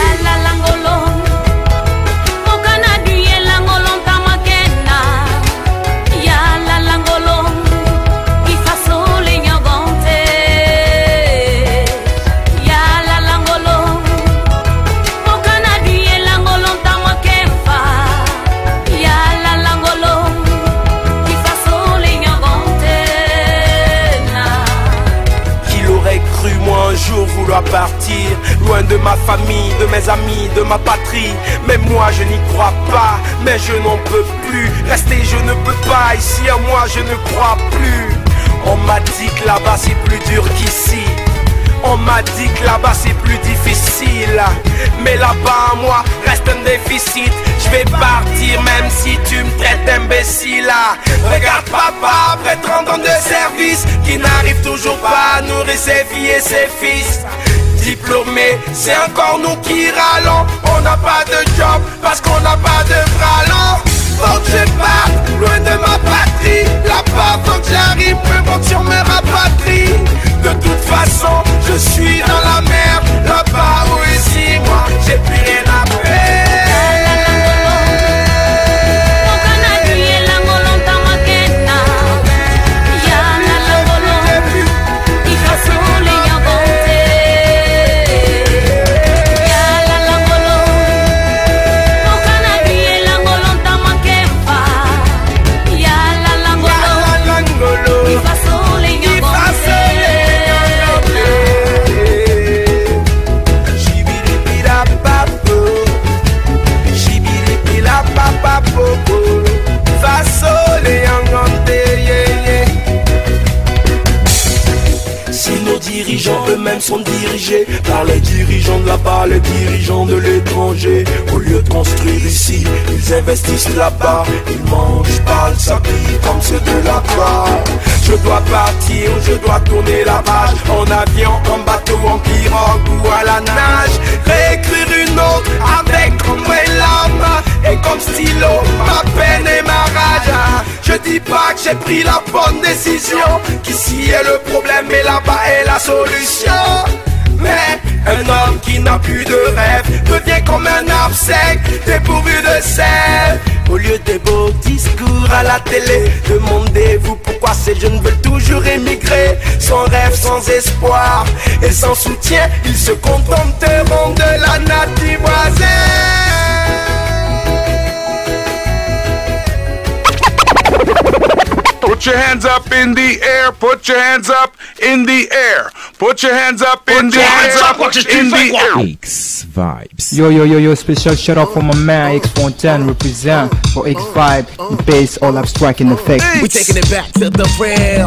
Vouloir partir, loin de ma famille, de mes amis, de ma patrie. Mais moi je n'y crois pas, mais je n'en peux plus. Rester je ne peux pas, ici à moi je ne crois plus. On m'a dit que là-bas c'est plus dur qu'ici. On m'a dit que là-bas c'est plus difficile. Mais là-bas à moi reste un déficit. Je vais partir même si tu me traites d'imbécile. Regarde papa après 30 ans de service, qui n'arrive toujours pas à nourrir ses filles et ses fils. Diplômés, c'est encore nous qui râlons. On n'a pas de job parce qu'on n'a pas de bras longs. Faut que je parte loin de ma patrie. Là-bas faut que j'arrive, peu monte sur mes rapatries. De toute façon, je suis dans la merde. Là-bas ou ici, moi, j'ai plus rien à faire. sont dirigés par les dirigeants de là-bas, les dirigeants de l'étranger. Au lieu de construire ici, ils investissent là-bas. Ils mangent pas le sapis comme ceux de là-bas. Je dois partir, je dois tourner la page. En avion, en bateau, en pirogue ou à la nage. Réécrire une autre avec comme larmes et comme stylo, ma peine et ma rage. Je dis pas que j'ai pris la bonne décision, qu'ici est le problème et là-bas est la solution. Mais un homme qui n'a plus de rêve devient comme un arbre sec, dépourvu de sel. Au lieu des beaux discours à la télé, demandez-vous pourquoi ces jeunes veulent toujours émigrer. Sans rêve, sans espoir et sans soutien, ils se contenteront de la nature voisine. Put your hands up in the air, put your hands up in the air, put your hands up in the air. X Vibes. Yo, special shout out for my man X Fontaine, represent for X Vibe, the bass all abstract in effect. We taking it back to the real,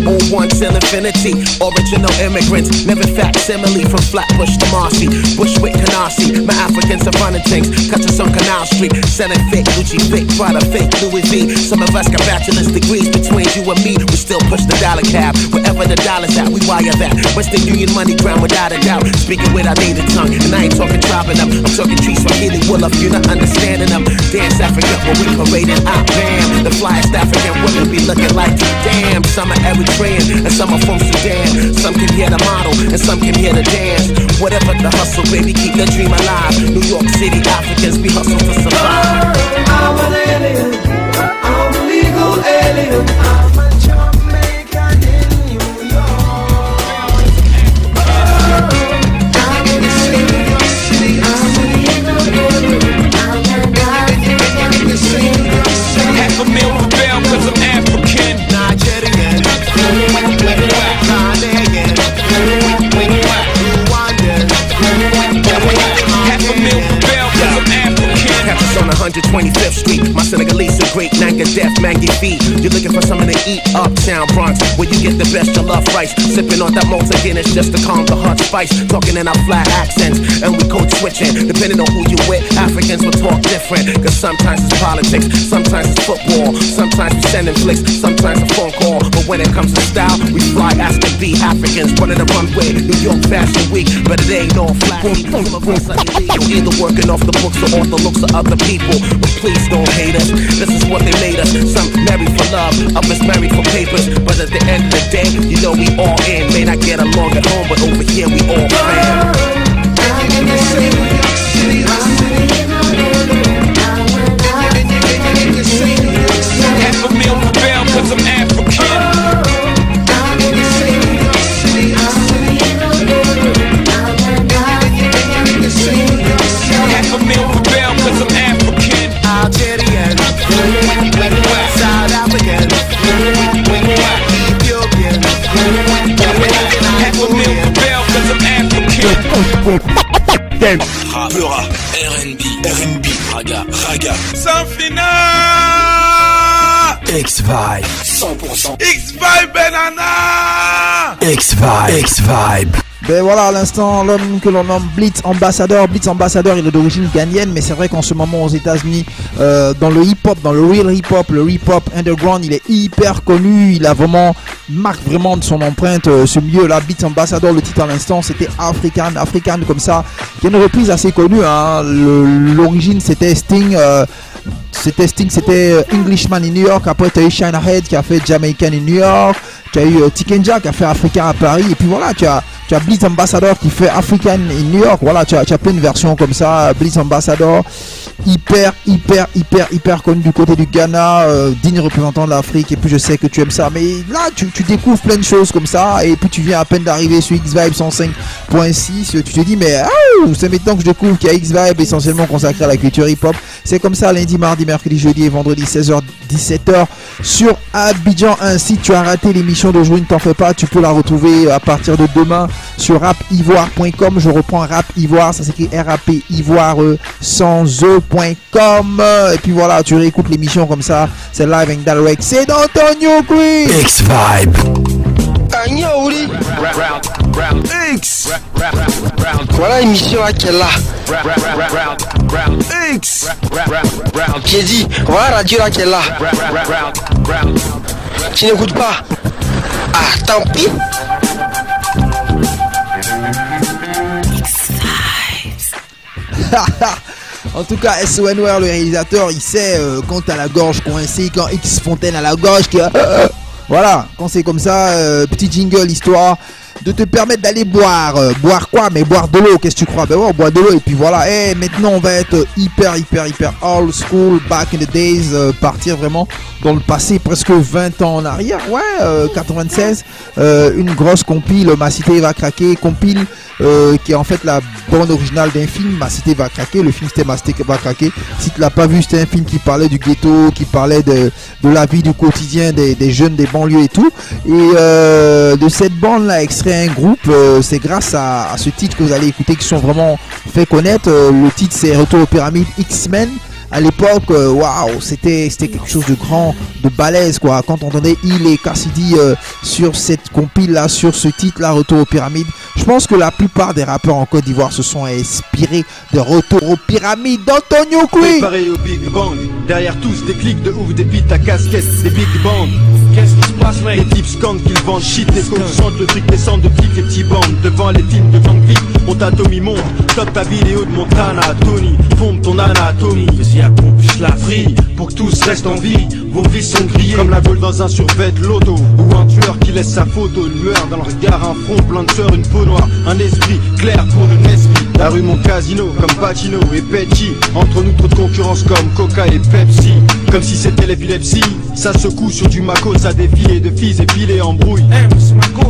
on one till infinity. Original immigrants, never facsimile from Flatbush to Marcy, Bushwick, Canarsie. My Africans are running things, cut us on Canal Street, selling fake Gucci, fake Prada, fake Louis V. Some of us got bachelor's degrees. Between you and me, we still push the dollar cap. Wherever the dollar's at, we wire that. Western Union money ground without a doubt. Speaking with our native tongue, and I ain't talking chopping up. I'm talking trees from Healy Woolaf, you're not understanding them. Dance Africa when we parading out, bam. The flyest African women be looking like you, damn. Some are Eritrean, and some are from Sudan. Some can hear the model, and some can hear the dance. Whatever the hustle, baby, keep the dream alive. New York City Africans be hustling to survive. I'm an alien, I'm a legal alien. I'm a Jamaican in New York. I'm in the city, I'm a legal alien. I'm in the city. Half a meal for bail cause I'm African. Nigerian, Ghanaian, Rwandan. Half a meal for bail cause I'm African. Campus on 125th Street, my Senegalese are great, Nanga Def, Mangy feet. You're looking for something to eat, uptown Bronx, where you get the best of love rice. Sipping on that Malta Guinness just to calm the hot spice. Talking in our flat accents, and we code switching. Depending on who you with, Africans will talk different. Cause sometimes it's politics, sometimes it's football, sometimes we sending flicks, sometimes a phone call. But when it comes to style, we fly as to be Africans. Running the runway, New York Fashion Week, but it ain't all flashy. Some of us are illegal, either working off the books or off the looks of other people. But please don't hate us, this is what they made us. Some married for love, others married for papers. But at the end of the day, you know we all in. May not get along at home, but over here we all fam. I'm in the city, Half a meal for bail cause I'm African. Half a meal for bail cause I'm African. Algerian, South African, Ethiopian. Half a meal for bail cause I'm African. Rappera, R&B, raga. Sans final. X-Vibe 100%. X-Vibe Banana. X-Vibe. Ben voilà, à l'instant, l'homme que l'on nomme Blitz Ambassador. Blitz Ambassador, il est d'origine ghanéenne, mais c'est vrai qu'en ce moment aux États-Unis, dans le hip-hop, dans le real hip-hop, le hip-hop underground, il est hyper connu. Il a vraiment marque vraiment de son empreinte ce milieu-là. Blitz Ambassador, le titre à l'instant, c'était African comme ça. Il y a une reprise assez connue. Hein. L'origine, c'était Sting. C'était Englishman in New York. Après, tu as eu Shine Ahead qui a fait Jamaican in New York. Tu as eu Tikenja qui a fait African à Paris. Et puis voilà, tu as Blitz Ambassador qui fait African in New York. Voilà, tu as plein de versions comme ça. Blitz Ambassador, hyper connu du côté du Ghana, digne représentant de l'Afrique. Et puis je sais que tu aimes ça. Mais là, tu découvres plein de choses comme ça. Et puis tu viens à peine d'arriver sur X-Vibe 105.6. Tu te dis, mais c'est maintenant que je découvre qu'il y a X-Vibe essentiellement consacré à la culture hip-hop. C'est comme ça lundi, mardi, mercredi, jeudi et vendredi 16h, 17h sur Abidjan. Ainsi, tu as raté l'émission d'aujourd'hui, ne t'en fais pas. Tu peux la retrouver à partir de demain sur rapivoire.com. Je reprends Rap Ivoire, ça s'écrit RAP Ivoire sans E.com. Et puis voilà, tu réécoutes l'émission comme ça. C'est live and direct. C'est dans ton New Queen. X-Vibe. Round X. Voilà l'émission là qui est là. X. J'ai dit, voilà la radio là qui est là. Tu n'écoutes pas? Ah, tant pis. En tout cas, SONWare, le réalisateur, il sait quand t'as la gorge coincée, quand X Fontaine a la gorge qui voilà, quand c'est comme ça, petit jingle histoire de te permettre d'aller boire. Boire quoi? Mais boire de l'eau, qu'est-ce que tu crois? Ben ouais, on boit de l'eau et puis voilà. Et maintenant on va être hyper old school, back in the days, partir vraiment dans le passé, presque 20 ans en arrière. Ouais, 96, une grosse compile, Ma Cité va craquer, compile qui est en fait la bande originale d'un film, Ma Cité va craquer. Le film c'était Ma Cité va craquer. Si tu l'as pas vu, c'était un film qui parlait du ghetto, qui parlait de la vie du quotidien des jeunes des banlieues et tout. Et de cette bande là, extrait un groupe, c'est grâce à ce titre que vous allez écouter qui sont vraiment fait connaître. Le titre c'est Retour aux Pyramides X-Men. À l'époque, waouh, c'était quelque chose de grand, de balèze quoi. Quand on entendait Il et Cassidy sur cette compile là, sur ce titre là, Retour aux Pyramides, je pense que la plupart des rappeurs en Côte d'Ivoire se sont inspirés de Retour aux Pyramides d'Antonio Cui. Pareil au Big Bang, derrière tous des clics de ouf, des beats à casquette, des Big Bang. Qu'est-ce qui se passe mec? Les types scandent qu'ils vendent shit, les chantent le truc descend de flics, les petits bandes. Devant les films de gang flics, on t'atomie monte. Top ta vidéo de Montana, Tony, pompe ton anatomie. Accomplisse la free pour que tous restent en vie. Vos vies sont grillées comme la gueule dans un survêt loto. Ou un tueur qui laisse sa photo, une lueur dans le regard, un front plein de sueur, une peau noire, un esprit clair pour le Nesby. La rue mon casino comme Pacino et Petty. Entre nous trop de concurrence comme Coca et Pepsi. Comme si c'était l'épilepsie. Ça secoue sur du Mako, ça défie et de filles épilées en brouille.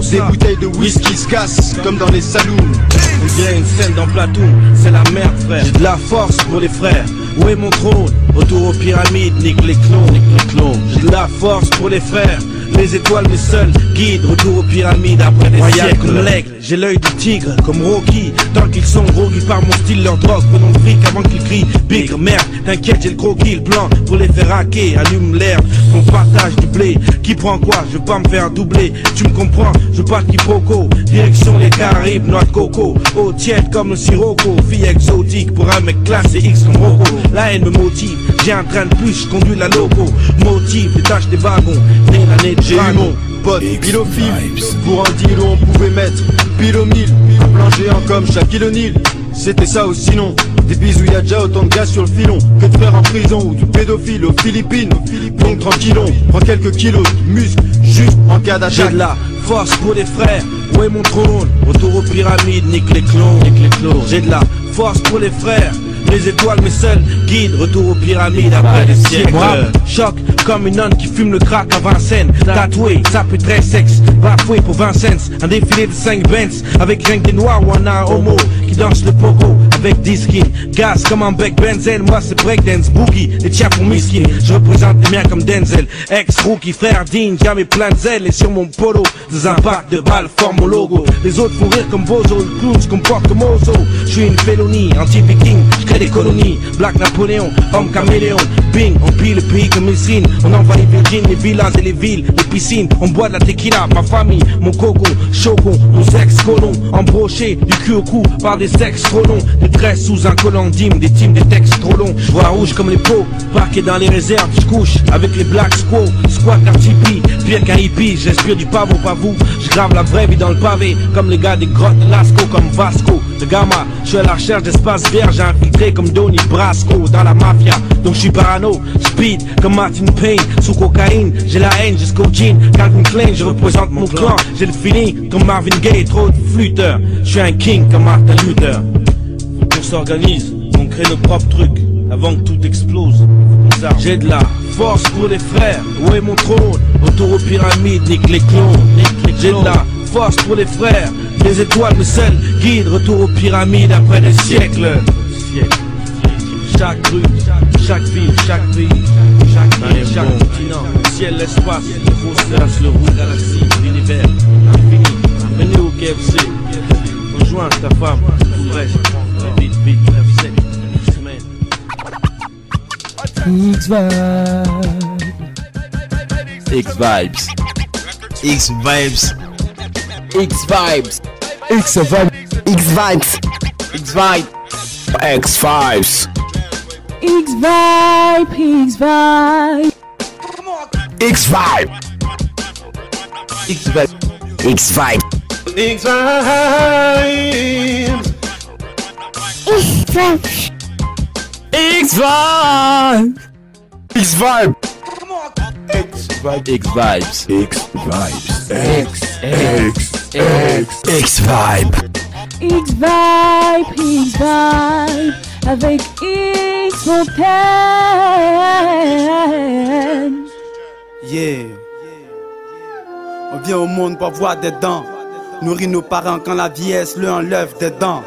Des bouteilles de whisky se cassent comme dans les saloons. On dirait une scène dans Platoon, c'est la merde frère. J'ai de la force pour les frères. Où est mon trône? Retour aux pyramides, nique les clones. J'ai de la force pour les frères. Les étoiles mes seuls guides. Retour aux pyramides après des siècles. Comme l'aigle, j'ai l'œil du tigre comme Rocky. Tant qu'ils sont groggy par mon style, leur drogue prenons le fric avant qu'ils crient bigre. Merde, t'inquiète, j'ai le gros kill blanc pour les faire hacker. Allume l'herbe, on partage du blé. Qui prend quoi? Je veux pas me faire doubler. Tu me comprends? Je veux pas de quiproquo. Direction les Caraïbes, noix de coco. Eau tiède comme le sirocco. Fille exotique pour un mec classe et X comme Rocco. La haine me motive, j'ai un train de plus, je conduis la loco. Motive, détache des wagons. Né l'année de j'ai eu mon pote pilophile. Pour un deal où on pouvait mettre pile au mille. Un plan géant comme Shaquille O'Neal. C'était ça ou sinon des bisous, y'a déjà autant de gars sur le filon que de frères en prison ou du pédophile aux Philippines. Donc tranquillon, prends quelques kilos de muscles juste en cas d'attaque. J'ai de la force pour les frères, où est mon trône? Retour aux pyramides, nique les clones. J'ai de la force pour les frères. Les étoiles mes seuls guides. Retour aux pyramides après des siècles. Choc comme une nonne qui fume le crack à Vincennes. Tatoué, ça peut très sexe. Bafoué pour 20 cents. Un défilé de 5 Benz. Avec rien que des noirs ou un homo qui danse le pogo avec 10 skins. Gaz comme un bec benzène. Moi c'est breakdance, boogie, les tiens pour miskin. Je représente les miens comme Denzel. Ex-rookie, frère digne, jamais plein de zèle. Et sur mon polo, des impacts de balles forment mon logo. Les autres font rire comme Bozo. Le clown se comporte comme Ozo. Je suis une félonie, anti-viking. Des colonies, Black Napoléon, homme caméléon, bing, on pille le pays comme Misrine, on envahit Virgin, les villas et les villes, les piscines, on boit de la tequila, ma famille, mon coco, choco, nos ex-colons, embrochés, du cul au cou, par des sexes trop longs, des tresses sous un collant d'hymne, des teams, des textes trop longs, je vois rouge comme les pots, parqué dans les réserves, je couche avec les Black Squaw, squat RTP, pire qu'un hippie, j'inspire du pavot, pas vous, je grave la vraie vie dans le pavé, comme les gars des grottes de Lascaux, comme Vasco, de Gamma, je suis à la recherche d'espace vert, j'ai infiltré comme Donnie Brasco dans la mafia. Donc je suis parano, speed comme Martin Payne. Sous cocaïne, j'ai la haine jusqu'au jean. Calvin Klein, je représente mon clan. J'ai le feeling comme Marvin Gaye, trop de flûteurs. Je suis un king comme Martin Luther. Faut qu'on s'organise, qu'on crée nos propres trucs avant que tout explose. J'ai de la force pour les frères, où est mon trône? Retour aux pyramides, nique les clones. J'ai de la force pour les frères, les étoiles me seuls guident. Retour aux pyramides après des siècles. Chaque rue, chaque ville, chaque pays, chaque continent, le ciel, l'espace, le fossé, le roux, galaxie, l'univers, l'infini. Venez au KFC, rejoins ta femme, tout le reste, vite, 9-7, semaine. X-Vibes. X-Vibes. X-Vibes. X-Vibe. X-Vibes. X-Vibe. X-Vibes. X-Vibe, X-Vibe. X-Vibe. X-Vibe. X-Vibe. X-Vibe. X-Vibe. X-Vibe. X-Vibes. X-Vibes. X-Vibe. X-Vibe, X-Vibe. Avec X-Fontaine. Yeah. On vient au monde pour voir des dents. Nourrit nos parents quand la vieillesse leur enlève des dents.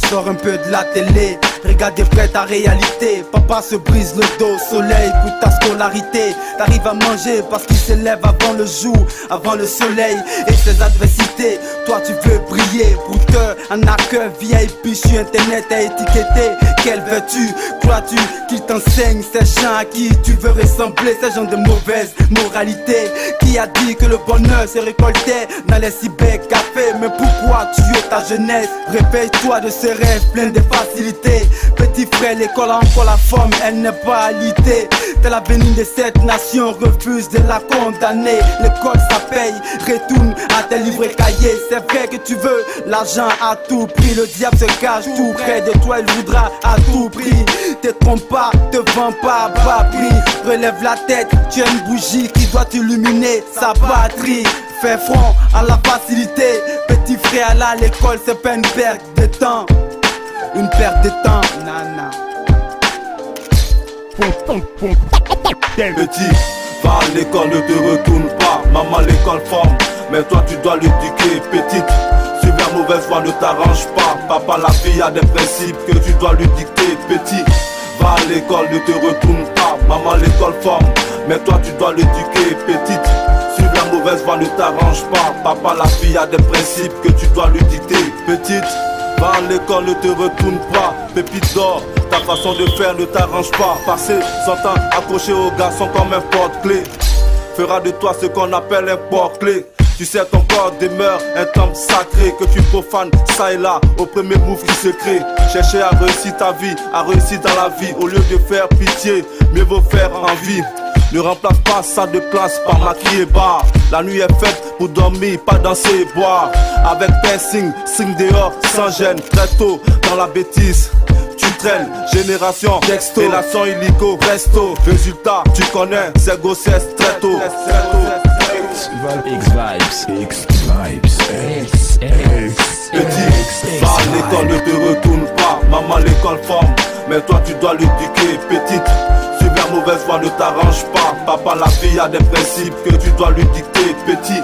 Sors un peu de la télé, regarde de près ta réalité. Papa se brise le dos, soleil pour ta scolarité. T'arrives à manger parce qu'il s'élève avant le jour, avant le soleil et ses adversités. Toi tu veux briller pour te un accueil VIP sur internet à étiqueter. Quel veux-tu, crois-tu qu'il t'enseigne ces gens à qui tu veux ressembler? Ces gens de mauvaise moralité. Qui a dit que le bonheur se récoltait dans les cybercafés? Mais pourquoi tuer ta jeunesse? Réveille-toi de ce rêve plein de facilité. Petit frère, l'école a encore la forme, elle n'est pas alité. T'es l'avenir de cette nation, refuse de la condamner. L'école ça paye, retourne à tes livres et cahiers. C'est vrai que tu veux l'argent à tout prix. Le diable se cache tout près de toi, il voudra à tout prix. Te trompe pas, te vends pas à bas prix. Relève la tête, tu as une bougie qui doit illuminer sa batterie. Fais front à la facilité. Petit frère là, l'école c'est pas une perte de temps. Une perte de temps, nana. Petit, va à l'école, ne te retourne pas. Maman, l'école forme, mais toi tu dois l'éduquer. Petite, suivre la mauvaise voie ne t'arrange pas. Papa, la fille a des principes que tu dois lui dicter. Petit, va à l'école, ne te retourne pas. Maman, l'école forme, mais toi tu dois l'éduquer. Petite, suivre la mauvaise voie ne t'arrange pas. Papa, la fille a des principes que tu dois lui dicter. Petite, va à l'école, ne te retourne pas. Pépite d'or, ta façon de faire ne t'arrange pas. Passer 100 ans accroché au garçon comme un porte-clé fera de toi ce qu'on appelle un porte-clé. Tu sais ton corps demeure un temple sacré que tu profanes ça et là au premier move qui se crée. Chercher à réussir ta vie, à réussir dans la vie. Au lieu de faire pitié, mieux vaut faire envie. Ne remplace pas ça de classe par maquillé bar. La nuit est faite pour dormir, pas danser et boire. Avec piercing, signe dehors, sans gêne. Très tôt dans la bêtise, tu traînes. Génération, texto, relation illico, resto. Résultat, tu connais, c'est grossesse très tôt. X-Vibes. X-Vibes. Petit, va à l'école, ne te retourne pas. Maman, l'école forme, mais toi tu dois l'éduquer. Petite, suivre la mauvaise voie ne t'arrange pas. Papa, la fille a des principes que tu dois lui dicter. Petit,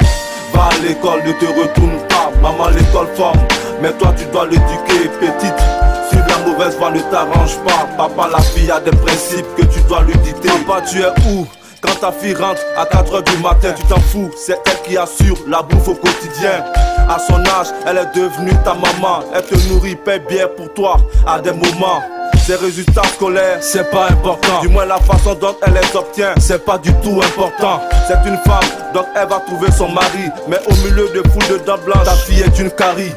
va à l'école, ne te retourne pas. Maman, l'école forme, mais toi tu dois l'éduquer. Petite, suivre la mauvaise voie ne t'arrange pas. Papa, la fille a des principes que tu dois lui dicter. Papa, tu es où? Quand ta fille rentre à 4h du matin, tu t'en fous, c'est elle qui assure la bouffe au quotidien. À son âge, elle est devenue ta maman. Elle te nourrit, paie bien pour toi à des moments. Ses résultats scolaires, c'est pas important. Du moins la façon dont elle les obtient, c'est pas du tout important. C'est une femme, donc elle va trouver son mari. Mais au milieu de foules de dents blanches, ta fille est une carie.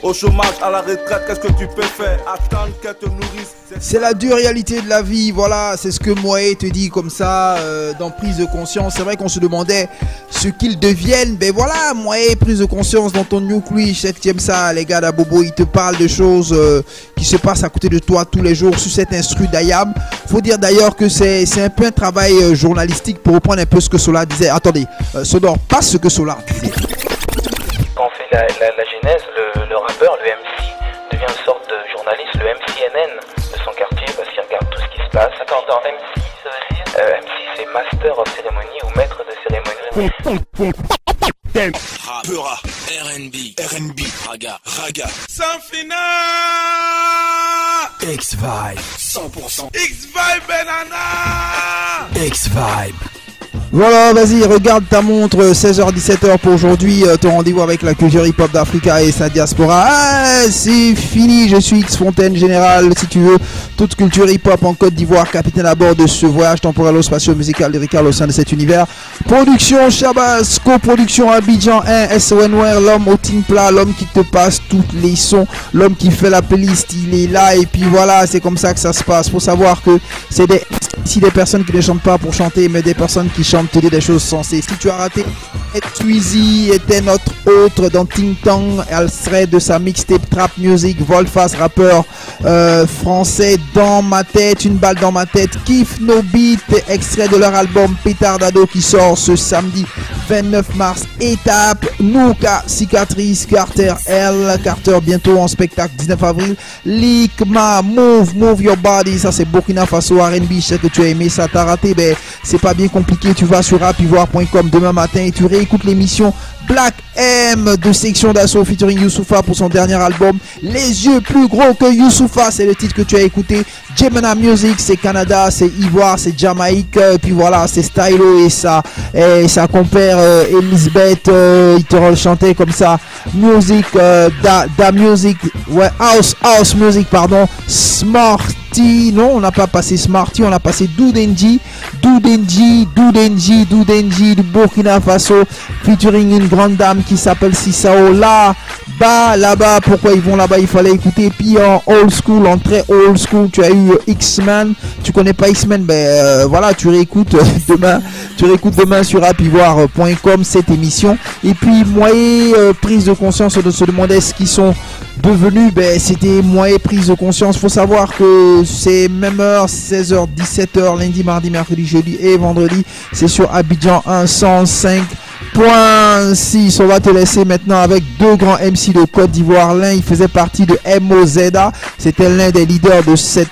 Au chômage, à la retraite, qu'est-ce que tu peux faire? Attendre qu'elle te nourrisse. C'est la dure réalité de la vie, voilà, c'est ce que Moé te dit comme ça, dans Prise de Conscience. C'est vrai qu'on se demandait ce qu'ils deviennent, ben voilà, Moé, Prise de Conscience dans ton New Cruise, 7ème ça, les gars d'Abobo, ils te parlent de choses qui se passent à côté de toi tous les jours sur cet instru d'Ayam. Faut dire d'ailleurs que c'est un peu un travail journalistique pour reprendre un peu ce que Solar disait. Attendez, Sodor, pas ce que Solar disait. Quand on fait la genèse, le rappeur, le MC, devient une sorte de journaliste, le MCNN de son quartier, parce qu'il regarde tout ce qui se passe. Attends, MC, ça veut dire MC, c'est Master of Ceremony ou Maître de Cérémonie. Rappera, R&B, Raga. Sanfina X-Vibe, 100%. X-Vibe, Banana X-Vibe. Voilà, vas-y, regarde ta montre, 16h-17h pour aujourd'hui, ton rendez-vous avec la culture hip-hop d'Africa et sa diaspora. Ah, c'est fini, je suis X Fontaine Général, si tu veux, toute culture hip-hop en Côte d'Ivoire, capitaine à bord de ce voyage temporalo-spatio-musical lyrical au sein de cet univers. Production Shabazz, coproduction Abidjan 1, SONWare, l'homme au team plat, l'homme qui te passe tous les sons, l'homme qui fait la playlist, il est là, et puis voilà, c'est comme ça que ça se passe. Faut savoir que c'est des personnes qui ne chantent pas pour chanter, mais des personnes qui chantent te dire des choses sensées. Si tu as raté, Squeezie était notre autre dans Ting Tong, elle serait de sa mixtape Trap Music, Volfast, rappeur français, dans ma tête, une balle dans ma tête, Kiff No Beat, extrait de leur album Pétardado qui sort ce samedi 29 mars, étape, Nouka, Cicatrice, Carter L, Carter bientôt en spectacle 19 avril, Likma, Move Your Body, ça c'est Burkina Faso R&B, je sais que tu as aimé ça, t'as raté, ben c'est pas bien compliqué, tu vas sur rapivoire.com demain matin et tu réécoutes l'émission Black M de Section d'Assaut featuring Youssoupha pour son dernier album. Les yeux plus gros que Youssoupha, c'est le titre que tu as écouté. Gemini Music, c'est Canada, c'est Ivoire, c'est Jamaïque, puis voilà, c'est Stylo et sa compère Elisabeth, ils te chantaient comme ça. Music, da Music, ouais, House Music, pardon, Smarty, non, on n'a pas passé Smarty, on a passé Doudenji du Burkina Faso, featuring une grande dame qui s'appelle Sissao, là-bas, pourquoi ils vont là-bas, il fallait écouter. Puis en old school, en très old school, tu as eu X-Men, tu connais pas X-Men, ben voilà, tu réécoutes demain sur rapivoire.com cette émission. Et puis moyen prise de conscience de se demander ce qu'ils sont devenus, ben c'était moyen prise de conscience. Faut savoir que c'est même heure, 16h 17h lundi, mardi, mercredi, jeudi et vendredi, c'est sur Abidjan 105.6. On va te laisser maintenant avec deux grands MC de Côte d'Ivoire. L'un, il faisait partie de MOZA, c'était l'un des leaders de cette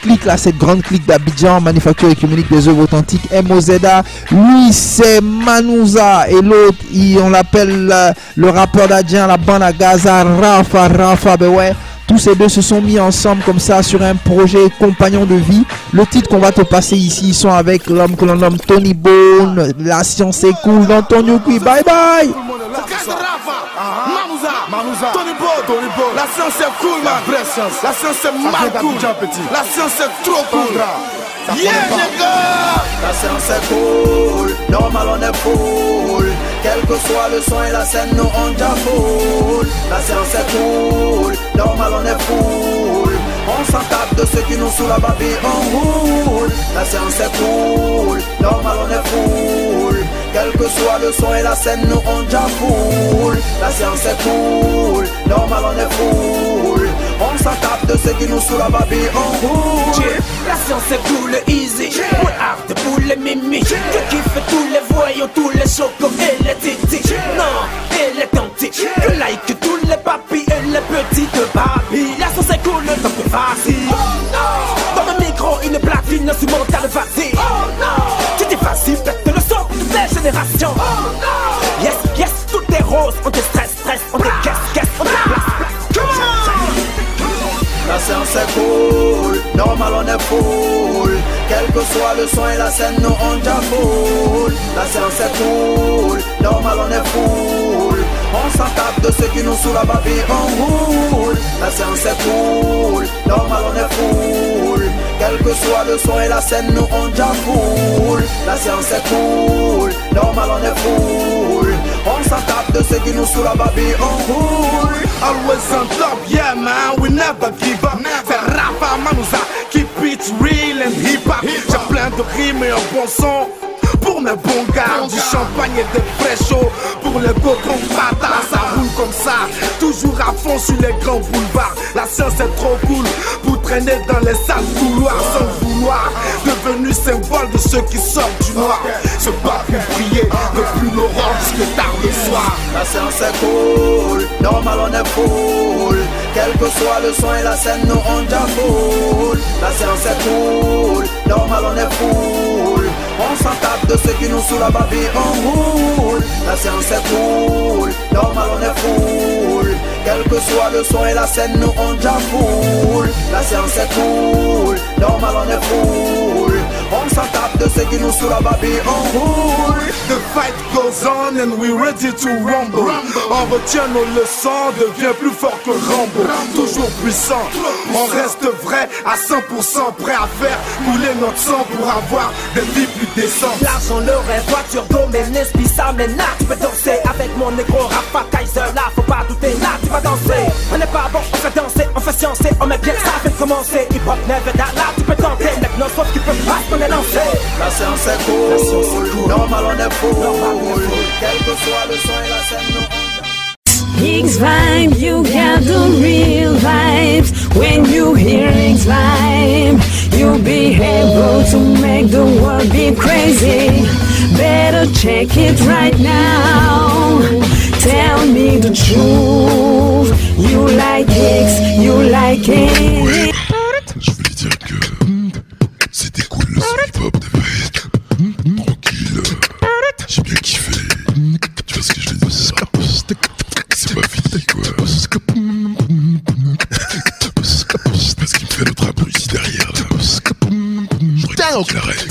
clique là, cette grande clique d'Abidjan, manufacture économique des œuvres authentiques. MOZA, lui c'est Manouza, et l'autre on l'appelle le rappeur d'Adjien, la bande à Gaza, Rafa, ben ouais. Tous ces deux se sont mis ensemble comme ça sur un projet compagnon de vie. Le titre qu'on va te passer ici, ils sont avec l'homme que l'on nomme Tony Bone. La science est cool dans ton Yuki. Bye bye. Manouza, Tony Bone, la science est cool, man. La science est mal cool. La science est trop cool. Yeah, les gars. La science est cool, normal on est full. Quel que soit le son et la scène, nous on déjà full. La science est cool, normal on est full. On s'en tape de ceux qui nous saoulent la babie, on roule. La science est cool, normal on est full. Quel que soit le son et la scène, nous on déjà full. La science est cool, normal on est full. On s'en tape de ceux qui nous saoulent la babie, on roule. La science est cool, easy. Pour art pour les mimi. Que kiffe tous les voyous, tous les chocos et les titis. Non, et les tantis. Que like tous les papis et les petites papis. La science est cool, donc c'est facile. Dans le micro, une platine sur mon tas de facile. Tu dis facile, pète le son de toutes les générations. Yes, tout est rose. On te stress, on te caisse, on te place. La science est cool, normal on est full. Quel que soit le son et la scène, nous on déjà full. La science est cool, normal on est full. On s'en tape de ceux qui nous saoulent la babie, on roule. La science est cool, normal on est full. Quel que soit le son et la scène, nous on déjà full. La science est cool, normal on est full. On s'en tape de ceux qui nous saoulent la babie, on roule. Always on top, yeah man, we never give up. C'est Rafa Manouza, keep it real and hip hop. J'ai plein de rimes et un bon son. Pour mes bons gars, du champagne et des frais chauds. Pour les cocons patas, ça roule comme ça. Toujours à fond sur les grands boulevards. La science est trop cool pour traîner dans les sales couloirs sans vouloir. Devenu symbole de ceux qui sortent du noir. Se bat pour prier depuis l'aurore jusqu'à tard le soir. La science est cool, normal on est full. Quel que soit le son et la scène, nous on déjà full. La science est cool, normal on est full. On s'en tape de ceux qui nous saoulent la babie, on roule. La science est cool, normal on est full. Quel que soit le son et la scène, nous on déjà full. La science est cool, normal on est full. On s'en tape de qui nous sous la babille en roule. The fight goes on and we ready to rumble. On retient nos leçons, devient plus fort que Rambo. Toujours puissant, on reste vrai à 100%, prêt à faire couler notre sang pour avoir des vies plus décentes. L'argent, le rêve, voiture, domaine, esprit, ça mène là. Tu peux danser avec mon négro, Rafa Kaiser là, faut pas douter là, tu vas danser. On n'est pas bon, on fait danser, on fait sciencer, on met bien ça fait commencer. Hip hop never that là, tu peux tenter, maintenant sauf qu'il peut pas qu'on est lancé. La séance est cool, normal on est full. Quel que soit le son et la scène, nous X-Vibe, you got the real vibes. When you hear X-Vibe, you'll be able to make the world be crazy. Better check it right now. Tell me the truth. You like X, you like it. Je voulais dire que c'était cool le son hip-hop devait être tranquille. J'ai bien kiffé. Tu vois ce que je veux dire, ça? C'est pas fini quoi. Parce qu'il me fait le trap ici derrière là. Je regarde qu'il arrête.